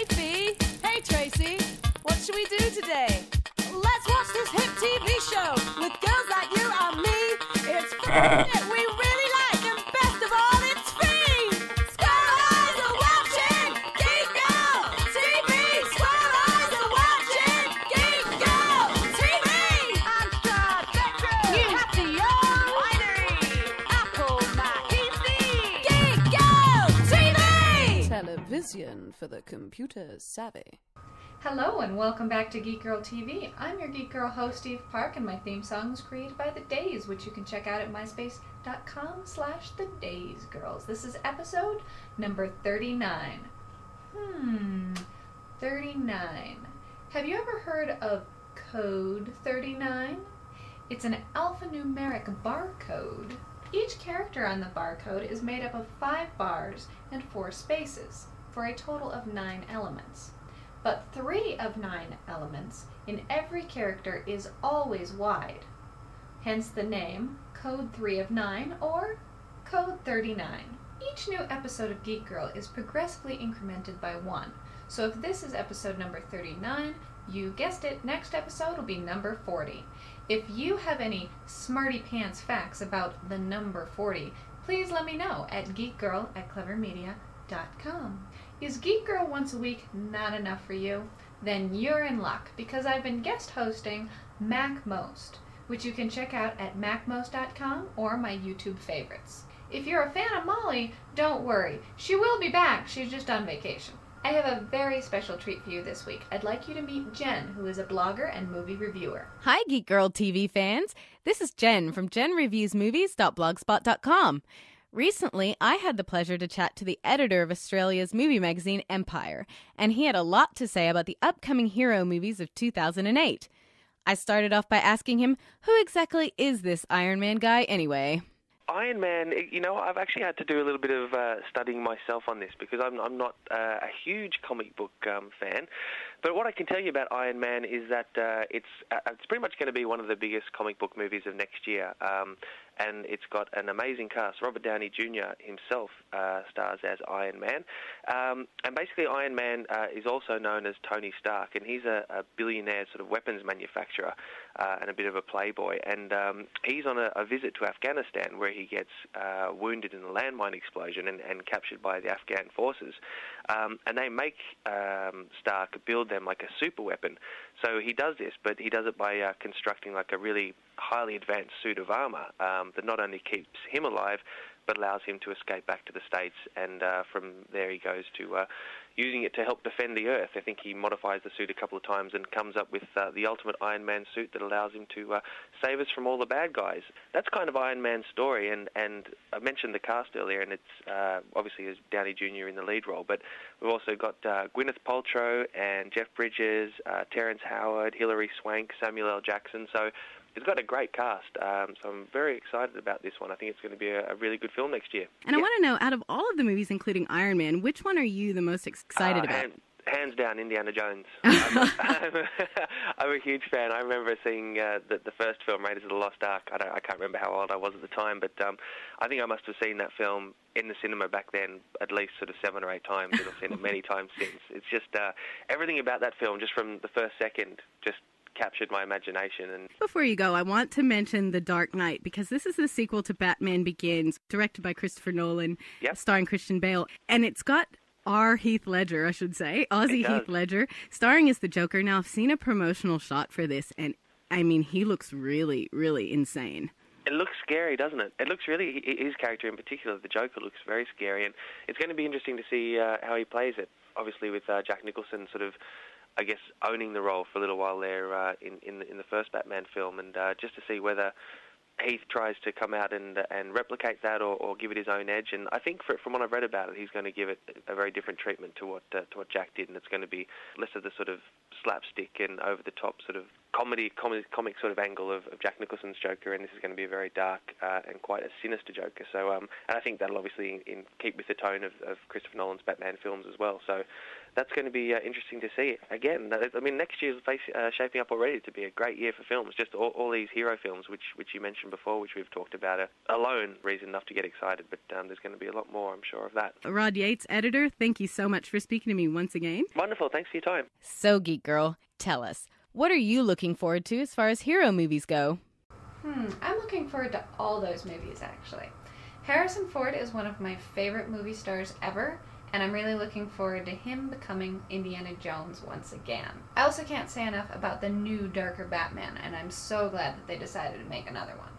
Hey, Fee. Hey, Tracy. What should we do today? Let's watch this hit TV show with girls like you and me. It's it we really like, and best of all, it's free. Square Eyes are watching Geek Girl TV. Square Eyes are watching Geek Girl TV. Amstrad, Spectrum, Caption, Binary, Apple, Mac, PC. Geek Girl TV. Television for the computer savvy. Hello and welcome back to Geek Girl TV. I'm your Geek Girl host, Steve Park, and my theme song was created by The Days, which you can check out at myspace.com/TheDaysGirls. This is episode number 39. 39. Have you ever heard of Code 39? It's an alphanumeric barcode. Each character on the barcode is made up of 5 bars and 4 spaces, for a total of 9 elements. But 3 of 9 elements in every character is always wide. Hence the name Code 3 of 9 or Code 39. Each new episode of Geek Girl is progressively incremented by 1. So if this is episode number 39, you guessed it, next episode will be number 40. If you have any smarty pants facts about the number 40, please let me know at geekgirl@clevermedia.com. Is Geek Girl once a week not enough for you? Then you're in luck, because I've been guest hosting MacMost, which you can check out at macmost.com or my YouTube favorites. If you're a fan of Molly, don't worry. She will be back. She's just on vacation. I have a very special treat for you this week. I'd like you to meet Jen, who is a blogger and movie reviewer. Hi, Geek Girl TV fans. This is Jen from jenreviewsmovies.blogspot.com. Recently, I had the pleasure to chat to the editor of Australia's movie magazine Empire, and he had a lot to say about the upcoming hero movies of 2008. I started off by asking him, who exactly is this Iron Man guy anyway? Iron Man, you know, I've actually had to do a little bit of studying myself on this because I'm not a huge comic book fan. But what I can tell you about Iron Man is that it's pretty much going to be one of the biggest comic book movies of next year. And it's got an amazing cast. Robert Downey Jr. himself stars as Iron Man. And basically Iron Man is also known as Tony Stark, and he's a billionaire sort of weapons manufacturer and a bit of a playboy. And he's on a visit to Afghanistan where he gets wounded in a landmine explosion and captured by the Afghan forces. And they make Stark build them like a super weapon. So he does this, but he does it by constructing like a really highly advanced suit of armor that not only keeps him alive, but allows him to escape back to the States, and from there he goes to using it to help defend the Earth. I think he modifies the suit a couple of times and comes up with the ultimate Iron Man suit that allows him to save us from all the bad guys. That's kind of Iron Man's story, and I mentioned the cast earlier, and it's obviously is Downey Jr. in the lead role, but we've also got Gwyneth Paltrow and Jeff Bridges, Terrence Howard, Hilary Swank, Samuel L. Jackson, so it's got a great cast, so I'm very excited about this one. I think it's going to be a really good film next year. And I want to know, out of all of the movies, including Iron Man, which one are you the most excited about? Hands down, Indiana Jones. I'm a huge fan. I remember seeing the first film, Raiders of the Lost Ark. I can't remember how old I was at the time, but I think I must have seen that film in the cinema back then at least sort of 7 or 8 times, and I've seen it many times since. It's just everything about that film, just from the first second, just captured my imagination. And before you go, I want to mention The Dark Knight, because this is the sequel to Batman Begins, directed by Christopher Nolan, starring Christian Bale, and it's got Heath Ledger, I should say, Aussie Heath Ledger, starring as the Joker. Now, I've seen a promotional shot for this, and I mean, he looks really, really insane. It looks scary, doesn't it? It looks really, his character in particular, the Joker, looks very scary, and it's going to be interesting to see how he plays it, obviously with Jack Nicholson sort of, I guess, owning the role for a little while there in the first Batman film, and just to see whether Heath tries to come out and replicate that or give it his own edge. And I think from what I've read about it, he's going to give it a very different treatment to what Jack did, and it's going to be less of the sort of slapstick and over-the-top sort of comic sort of angle of Jack Nicholson's Joker, and this is going to be a very dark and quite a sinister Joker. So, and I think that'll obviously keep with the tone of Christopher Nolan's Batman films as well. So that's going to be interesting to see. Again, I mean, next year's shaping up already to be a great year for films. Just all these hero films, which you mentioned before, which we've talked about, are alone reason enough to get excited. But there's going to be a lot more, I'm sure of that. Rod Yates, editor, thank you so much for speaking to me once again. Wonderful. Thanks for your time. So, Geek Girl, tell us, what are you looking forward to as far as hero movies go? I'm looking forward to all those movies, actually. Harrison Ford is one of my favorite movie stars ever, and I'm really looking forward to him becoming Indiana Jones once again. I also can't say enough about the new, darker Batman, and I'm so glad that they decided to make another one.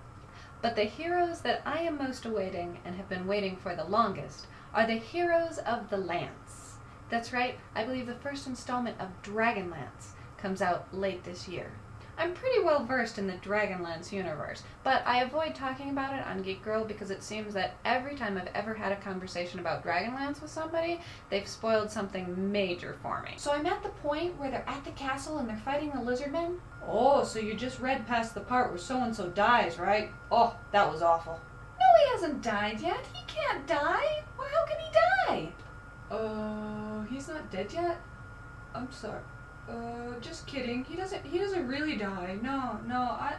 But the heroes that I am most awaiting, and have been waiting for the longest, are the heroes of the Lance. That's right, I believe the first installment of DragonLance comes out late this year. I'm pretty well versed in the DragonLance universe, but I avoid talking about it on Geek Girl because it seems that every time I've ever had a conversation about DragonLance with somebody, they've spoiled something major for me. So I'm at the point where they're at the castle and they're fighting the lizardmen. Oh, so you just read past the part where so-and-so dies, right? Oh, that was awful. No, he hasn't died yet. He can't die. Well, how can he die? He's not dead yet? I'm sorry. Just kidding. He doesn't really die. No, I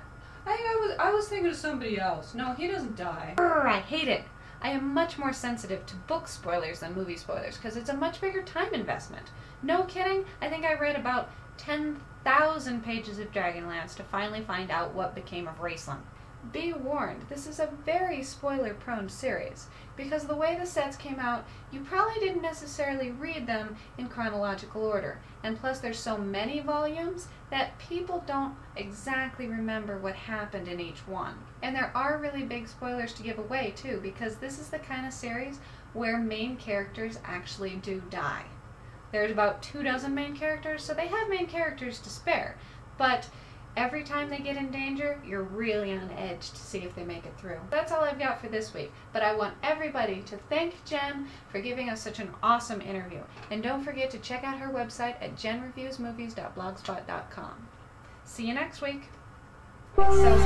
was thinking of somebody else. No, he doesn't die. I hate it. I am much more sensitive to book spoilers than movie spoilers because it's a much bigger time investment. No kidding. I think I read about 10,000 pages of Dragonlance to finally find out what became of Raceland. Be warned, this is a very spoiler-prone series, because the way the sets came out, you probably didn't necessarily read them in chronological order, and plus there's so many volumes that people don't exactly remember what happened in each one. And there are really big spoilers to give away, too, because this is the kind of series where main characters actually do die. There's about 24 main characters, so they have main characters to spare, but every time they get in danger, you're really on edge to see if they make it through. That's all I've got for this week, but I want everybody to thank Jen for giving us such an awesome interview. And don't forget to check out her website at jenreviewsmovies.blogspot.com. See you next week. It's so